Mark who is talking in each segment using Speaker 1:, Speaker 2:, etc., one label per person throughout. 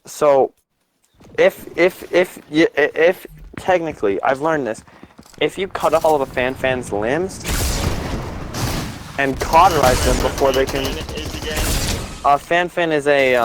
Speaker 1: So if technically, I've learned this, if you cut off all of a fan's limbs and cauterize them before they can, fan is a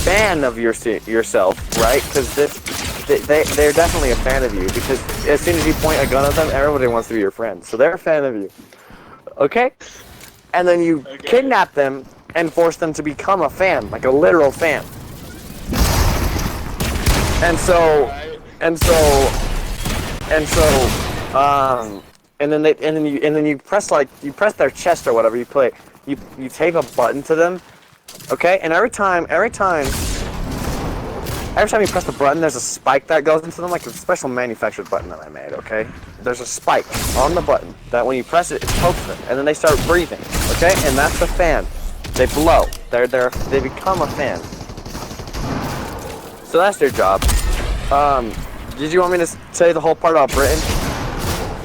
Speaker 1: fan of yourself, right? Because they're definitely a fan of you, because as soon as you point a gun at them, everybody wants to be your friend, so they're a fan of you. Okay? And then you kidnap them and force them to become a fan, like a literal fan. And so, and so, and so, and then you press their chest or whatever. You tape a button to them, okay? And every time you press the button, there's a spike that goes into them, like a special manufactured button that I made, okay? There's a spike on the button that when you press it, it pokes them, and then they start breathing, okay? And that's the fan. They blow. They become a fan. So that's their job. Did you want me to say the whole part about Britain?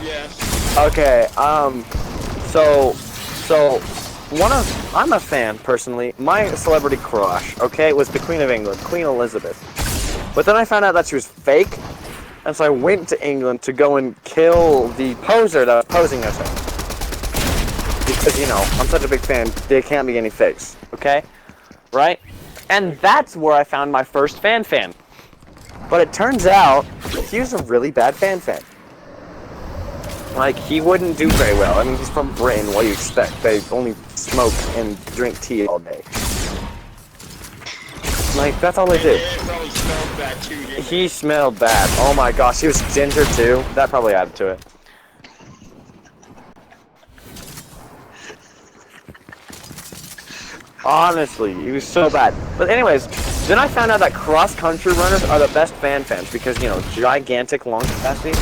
Speaker 2: Yes.
Speaker 1: Okay, I'm a fan, personally. My celebrity crush, okay, was the Queen of England, Queen Elizabeth. But then I found out that she was fake, and so I went to England to go and kill the poser that was posing as her. Because, you know, I'm such a big fan, there can't be any fakes, okay? Right? And that's where I found my first fan. But it turns out, he was a really bad fan. Like, he wouldn't do very well. I mean, he's from Britain, what do you expect? They only smoke and drink tea all day. Like, that's all they do. He smelled bad. Oh my gosh, he was ginger too. That probably added to it. Honestly, he was so bad. But anyways, then I found out that cross-country runners are the best fans because, you know, gigantic lung capacity.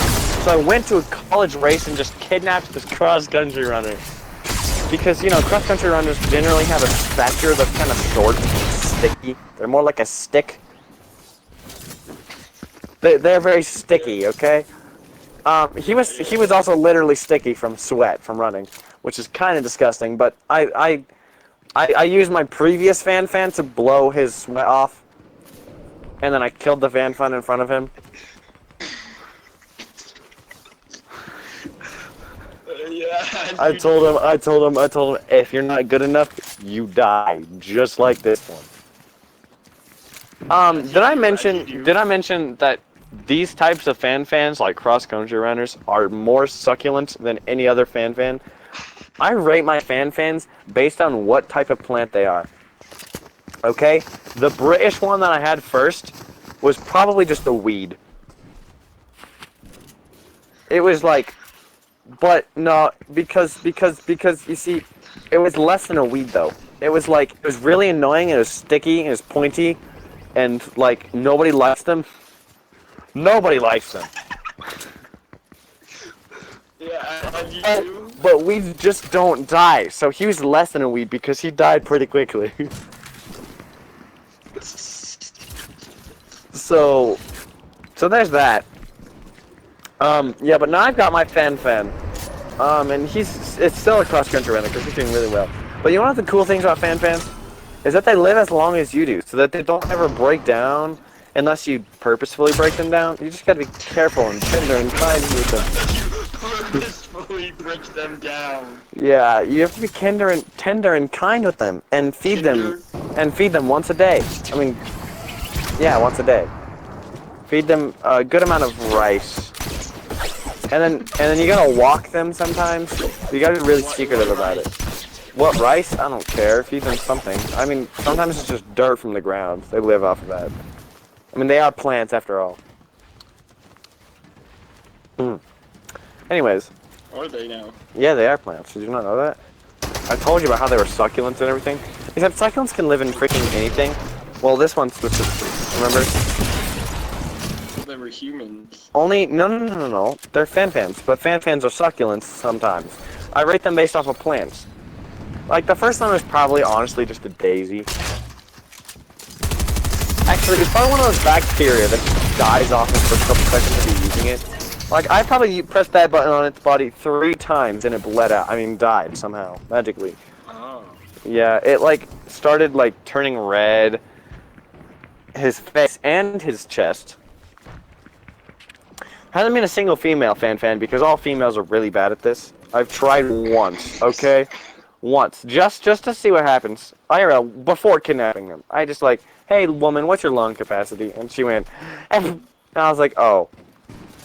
Speaker 1: So I went to a college race and just kidnapped this cross-country runner. Because, you know, cross-country runners generally have a stature that's kind of short and sticky. They're more like a stick. They're very sticky, okay? He was also literally sticky from sweat, from running, which is kind of disgusting, but I used my previous fan to blow his sweat off, and then I killed the fan in front of him.
Speaker 2: Yeah.
Speaker 1: I told him, if you're not good enough, you die, just like this one. Did I mention that these types of fans, like cross-country runners, are more succulent than any other fan? I rate my fans based on what type of plant they are. Okay? The British one that I had first was probably just a weed. It was like, but no, because you see, it was less than a weed though. It was really annoying, it was sticky, it was pointy, and like nobody likes them. Nobody likes them.
Speaker 2: Yeah,
Speaker 1: but weeds just don't die, so he was less than a weed because he died pretty quickly. So there's that. Yeah, but now I've got my fan. And it's still a cross-country runner because he's doing really well. But you know what the cool things about fans? Is that they live as long as you do, so that they don't ever break down unless you purposefully break them down. You just gotta be careful and tender and kind with them.
Speaker 2: Purposefully break them down.
Speaker 1: Yeah, you have to be tender and kind with them, and feed them once a day. I mean, yeah, once a day. Feed them a good amount of rice. And then you gotta walk them sometimes. You gotta be really secretive about it. What, rice? I don't care. Feed them something. I mean, sometimes it's just dirt from the ground. They live off of that. I mean, they are plants after all. Anyways.
Speaker 2: Are they now?
Speaker 1: Yeah, they are plants. Did you not know that? I told you about how they were succulents and everything. Except succulents can live in freaking anything. Well, this one specifically. Remember?
Speaker 2: They were humans.
Speaker 1: Only no. They're fans, but fans are succulents sometimes. I rate them based off of plants. Like the first one was probably honestly just a daisy. Actually, it's probably one of those bacteria that just dies off in the first couple seconds of you using it. Like I probably pressed that button on its body 3 times and it bled out. I mean, died somehow magically.
Speaker 2: Oh.
Speaker 1: Yeah, it like started like turning red. his face and his chest. Hasn't been a single female fan because all females are really bad at this. I've tried once, okay? Once. Just to see what happens. IRL, before kidnapping them. I just like, hey woman, what's your lung capacity? And she went, and I was like, oh,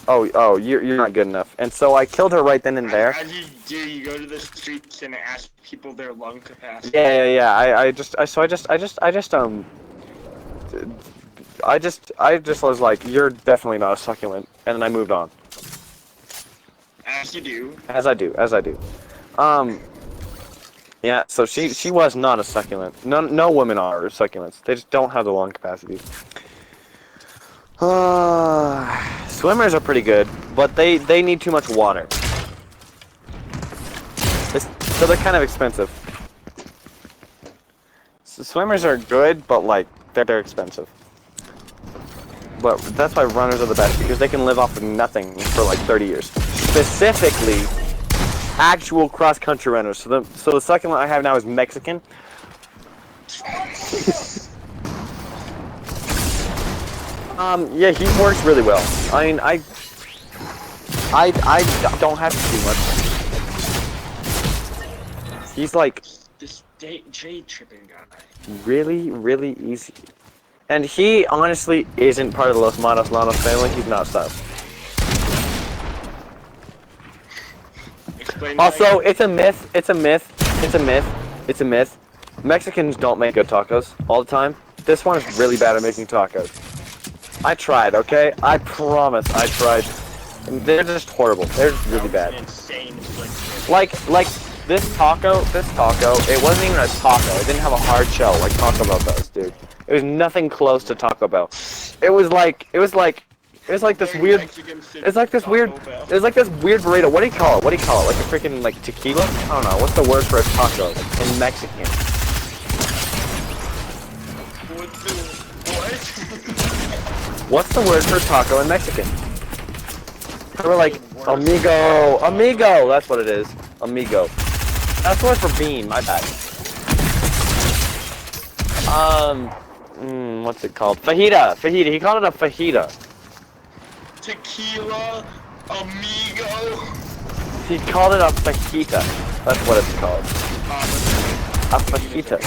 Speaker 1: you're not good enough. And so I killed her right then and there.
Speaker 2: As you do, you go to the streets and ask people their lung capacity.
Speaker 1: Yeah. I just was like, you're definitely not a succulent, and then I moved on.
Speaker 2: As you do.
Speaker 1: As I do. Yeah. So she was not a succulent. No women are succulents. They just don't have the lung capacity. Swimmers are pretty good, but they need too much water. So they're kind of expensive. So swimmers are good, but like they're expensive. But that's why runners are the best, because they can live off of nothing for like 30 years. Specifically, actual cross-country runners. So the succulent I have now is Mexican. Yeah, he works really well. I mean, I don't have to do much. He's like
Speaker 2: this J tripping guy.
Speaker 1: Really easy. And he honestly isn't part of the Los Manos Lanos family. He's not sus.
Speaker 2: Explain
Speaker 1: Also, it's a myth. Mexicans don't make good tacos all the time. This one is really bad at making tacos. I tried, okay? I promise I tried. And they're just horrible. They're just really bad.
Speaker 2: Insane.
Speaker 1: Like this taco, it wasn't even a taco. It didn't have a hard shell like Taco Bell does, dude. It was nothing close to Taco Bell. It was like this weird burrito. What do you call it? Like a freaking like tequila? I don't know. What's the word for a taco in Mexican? What's the word for taco in Mexican? They were like, amigo, that's what it is. Amigo. That's the word for bean, my bad. What's it called? Fajita, he called it a fajita.
Speaker 2: Tequila, amigo.
Speaker 1: He called it a fajita. That's what it's called. A fajita.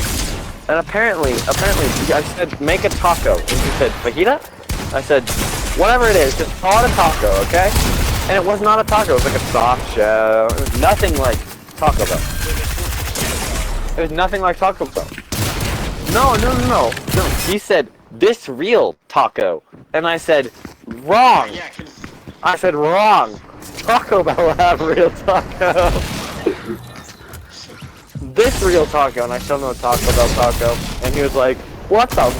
Speaker 1: And apparently, I said, make a taco. And he said, fajita? I said, whatever it is, just call it a taco, okay? And it was not a taco, it was like a soft shell. It was nothing like Taco Bell. It was nothing like Taco Bell. No. He said, this real taco. And I said, wrong. I said, wrong. Taco Bell have real taco. This real taco. And I showed him a Taco Bell taco. And he was like, what the?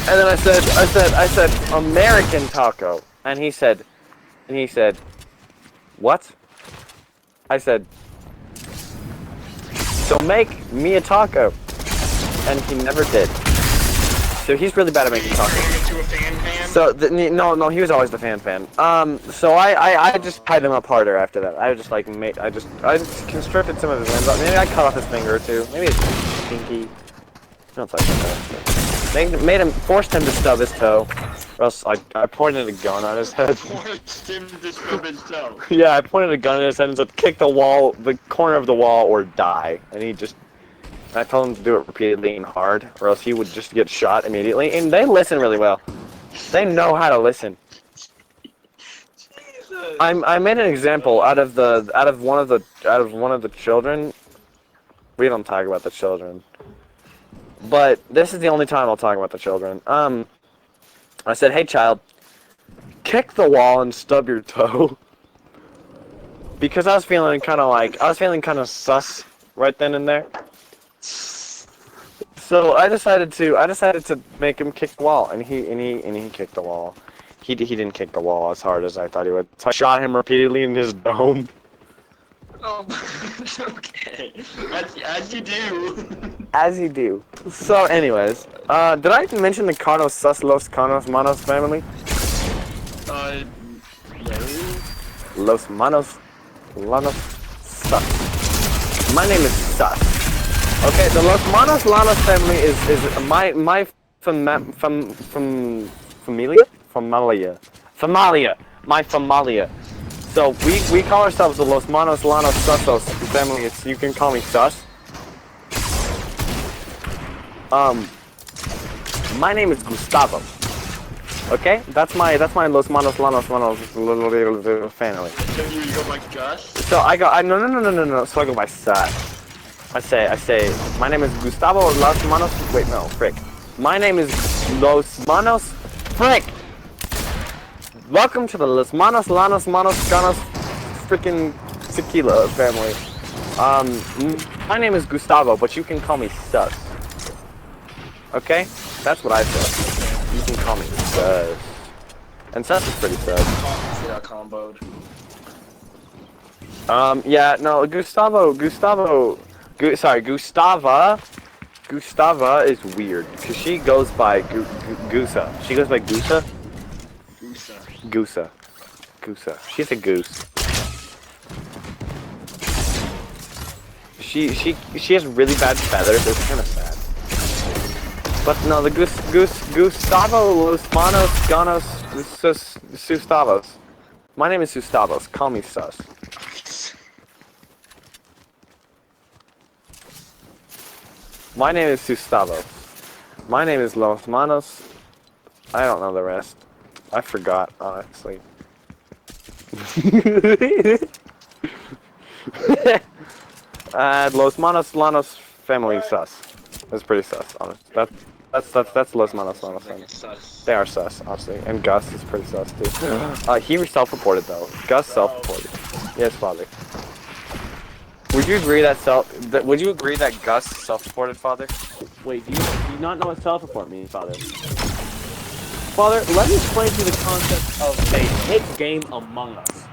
Speaker 1: And then I said, American taco. And he said, what? I said, so make me a taco. And he never did. So he's really bad at making tacos. So, no, he was always the fan. So I just tied him up harder after that. I just like, I just constricted some of his limbs. Maybe I cut off his finger or two. Maybe his pinky. No, it's like that. Forced him to stub his toe. Or else I pointed a gun at his head.
Speaker 2: Forced him to stub his toe.
Speaker 1: Yeah, I pointed a gun at his head and said, kick the corner of the wall or die. And he just, I told him to do it repeatedly and hard, or else he would just get shot immediately. And they listen really well. They know how to listen. I made an example out of one of the children. We don't talk about the children. But this is the only time I'll talk about the children. I said, hey child, kick the wall and stub your toe. Because I was feeling kind of sus right then and there. So I decided to make him kick the wall, and he kicked the wall. He didn't kick the wall as hard as I thought he would. So I shot him repeatedly in his dome.
Speaker 2: Oh, okay. As you do.
Speaker 1: As you do. So, anyways, did I mention the Canos Sus Los Canos Manos family?
Speaker 2: No.
Speaker 1: Los Manos Lanos Sus. My name is Sus. Okay, the Los Manos Lanos family is my familia, my familia. So we call ourselves the Los Manos Lanos Susos family. It's, you can call me Sus. My name is Gustavo. Okay, that's my Los Manos Lanos family.
Speaker 2: So you go like Gus?
Speaker 1: So no. So I go by Sus. I say, my name is Gustavo Los Manos. Wait, no, frick. My name is Los Manos. Frick. Welcome to the Los Manos Lanos Manos Ganos freaking Tequila family. My name is Gustavo, but you can call me Sus. Okay, that's what I said. You can call me Sus. And Sus is pretty sus.
Speaker 2: Yeah, comboed.
Speaker 1: Yeah, no, Gustava is weird, because she goes by Goosa. She goes by Goosa? Goosa. She's a goose. She has really bad feathers, it's kind of sad. But no, the Gustavo Los Manos Ganos Sustavos. My name is Sustavos, call me Sus. My name is Sustavos. My name is Los Manos. I don't know the rest. I forgot, honestly. Los Manos Lanos family sus. That's pretty sus, honest. That's Los Manos Lanos family. They are sus, honestly. And Gus is pretty sus too. He self-reported though. Gus self-reported. Yes, father. Would you agree that Gus self-reported, father? Wait, do you not know what self-report means, father? Father, let me explain to you the concept of a hit game Among Us.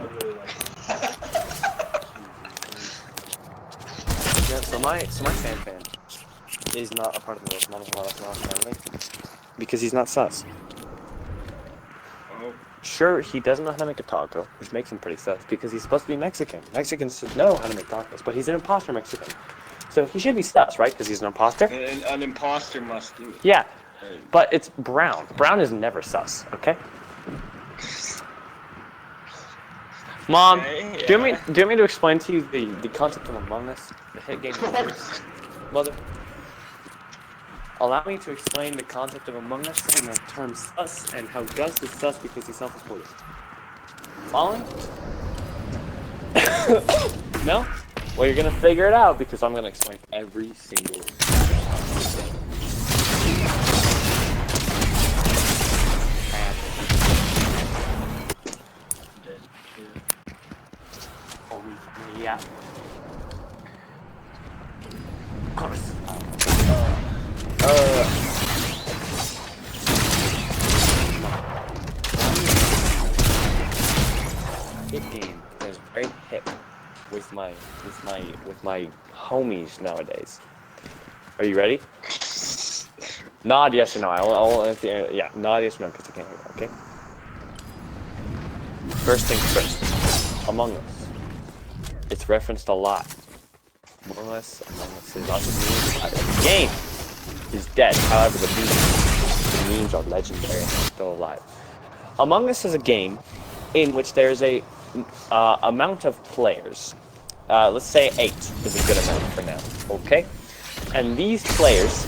Speaker 1: Yeah, so my fan is not a part of the Los Manos family because he's not sus.
Speaker 2: Oh.
Speaker 1: Sure, he doesn't know how to make a taco, which makes him pretty sus because he's supposed to be Mexican. Mexicans should know how to make tacos, but he's an imposter Mexican. So he should be sus, right? Because he's an imposter?
Speaker 2: An imposter must do it.
Speaker 1: Yeah, but it's brown. Brown is never sus, okay? Mom,
Speaker 2: Okay,
Speaker 1: do you want me to explain to you the concept of Among Us? The hit game Among Us? Mother? Allow me to explain the concept of Among Us and the term sus and how Gus is sus because he's self-reported. Following? No? Well, you're gonna figure it out because I'm gonna explain every single thing. Oh, yeah. Of course. Hit game is very hip with my homies nowadays. Are you ready? Nod yes or no. I'll answer. Yeah, nod yes or no because I can't hear you. Okay. First things first. Among Us. It's referenced a lot. Among Us is lots of memes. The game is dead. However, the memes are legendary and still alive. Among Us is a game in which there's a amount of players. Let's say 8 is a good amount for now. Okay? And these players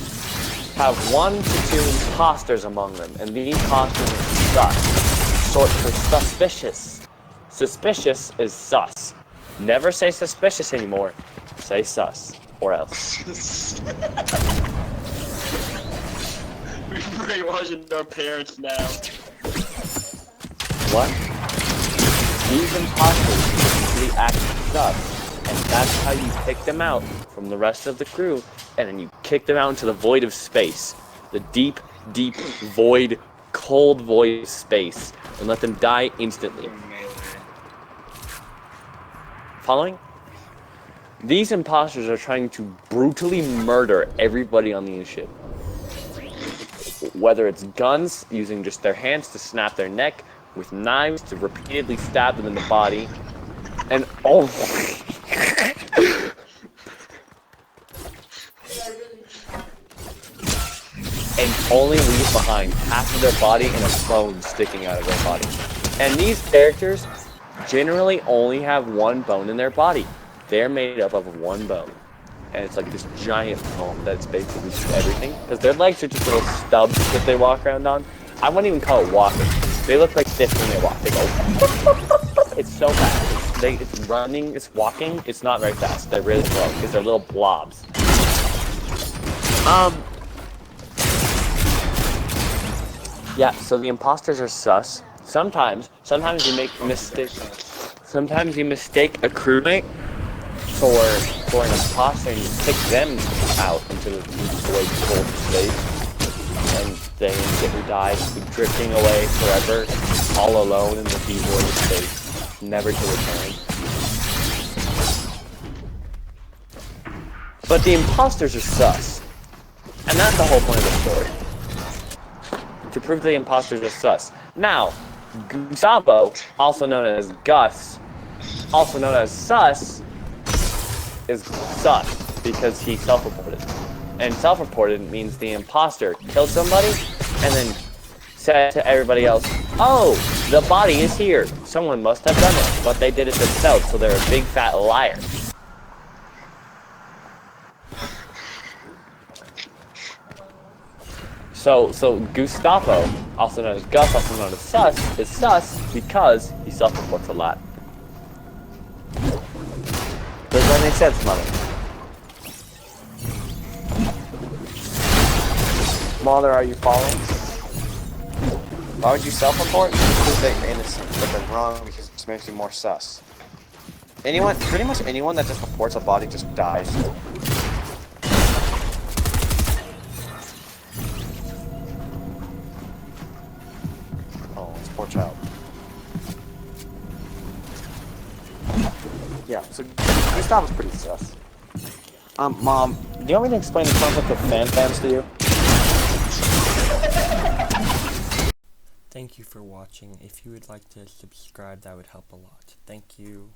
Speaker 1: have 1 to 2 imposters among them, and the imposters are sus. Short for suspicious. Suspicious is sus. Never say suspicious anymore. Say sus, or else.
Speaker 2: We're brainwashing our parents now.
Speaker 1: What? These imposters usually act sus, and that's how you pick them out from the rest of the crew, and then you kick them out into the void of space. The deep, deep void, cold void of space, and let them die instantly. Following? These imposters are trying to brutally murder everybody on the ship. Whether it's guns, using just their hands to snap their neck, with knives to repeatedly stab them in the body, and and only leave behind half of their body and a bone sticking out of their body. And these characters generally only have one bone in their body. They're made up of one bone. And it's like this giant bone that's basically just everything. Because their legs are just little stubs that they walk around on. I wouldn't even call it walking. They look like this when they walk. They go, it's so fast. It's running, it's walking, it's not very fast. They're really slow because they're little blobs. Yeah, so the imposters are sus. Sometimes you make mistakes. Sometimes you mistake a crewmate for an imposter and you kick them out into the void cold space. And they instantly die, drifting away forever, all alone in the void space, never to return. But the imposters are sus. And that's the whole point of the story. To prove the imposters are sus. Now, Gustavo, also known as Gus, also known as Sus, is sus because he self-reported. And self-reported means the imposter killed somebody and then said to everybody else, oh, the body is here. Someone must have done it, but they did it themselves, so they're a big fat liar. So Gustavo, also known as Gus, also known as Sus, is sus because he self-reports a lot. Does that make sense, Mother? Mother, are you following? Why would you self-report? Because they're innocent, but they're wrong because it just makes you more sus. Pretty much anyone that just reports a body just dies. Oh, this poor child. Yeah, so Gustavo's pretty sus. Mom, do you want me to explain the concept of fans to you?
Speaker 3: Thank you for watching. If you would like to subscribe, that would help a lot. Thank you.